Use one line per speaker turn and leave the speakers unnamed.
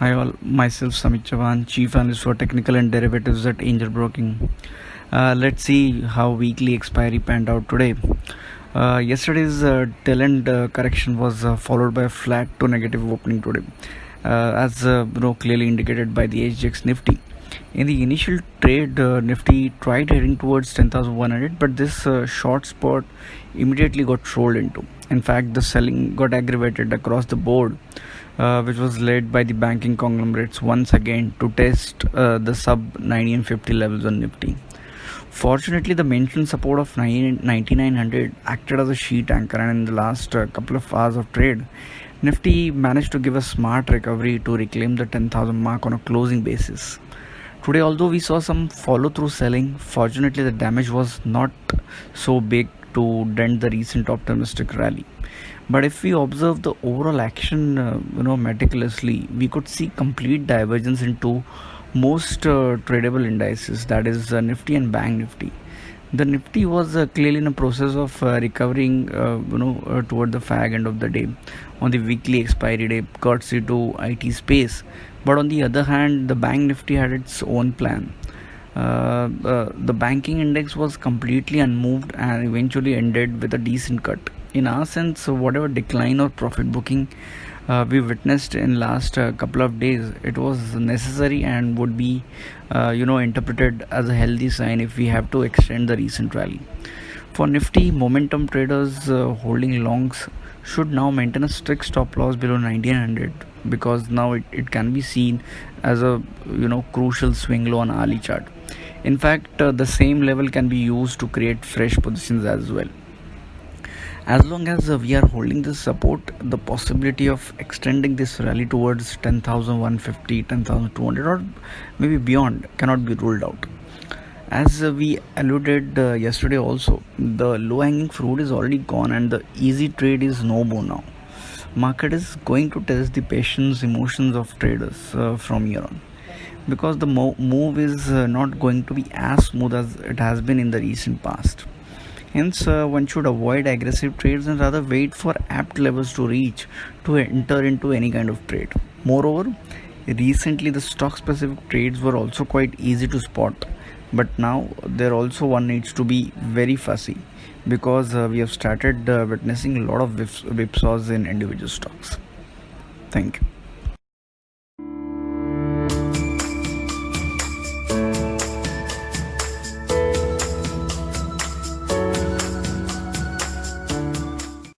Hi all, myself Samit Chavan, Chief Analyst for Technical and Derivatives at Angel Broking. Let's see how weekly expiry panned out today. Yesterday's tail end correction was followed by a flat to negative opening today, as clearly indicated by the HGX Nifty. In the initial trade, Nifty tried heading towards 10,100, but this short spot immediately got rolled into. In fact, the selling got aggravated across the board, which was led by the banking conglomerates once again to test the sub 90 and 50 levels on Nifty. Fortunately, the mentioned support of 9900 acted as a sheet anchor, and in the last couple of hours of trade, Nifty managed to give a smart recovery to reclaim the 10,000 mark on a closing basis. Today, although we saw some follow through selling, fortunately the damage was not so big to dent the recent optimistic rally. But if we observe the overall action, meticulously, we could see complete divergence into most tradable indices, that is Nifty and Bank Nifty. The Nifty was clearly in a process of recovering, toward the fag end of the day on the weekly expiry day, courtesy to IT space. But on the other hand, the Bank Nifty had its own plan. The banking index was completely unmoved and eventually ended with a decent cut. In our sense, whatever decline or profit booking we witnessed in last couple of days, it was necessary and would be interpreted as a healthy sign if we have to extend the recent rally. For Nifty, momentum traders holding longs should now maintain a strict stop loss below 1900, because now it can be seen as a crucial swing low on hourly chart. In fact, the same level can be used to create fresh positions as well. As long as we are holding this support, the possibility of extending this rally towards 10,150, 10,200, or maybe beyond cannot be ruled out. As we alluded yesterday also, the low hanging fruit is already gone and the easy trade is no more now. Market is going to test the patience, emotions of traders from here on, because the move is not going to be as smooth as it has been in the recent past. Hence, one should avoid aggressive trades and rather wait for apt levels to reach to enter into any kind of trade. Moreover, recently the stock specific trades were also quite easy to spot, but now there also one needs to be very fussy, because we have started witnessing a lot of whipsaws in individual stocks. Thank you.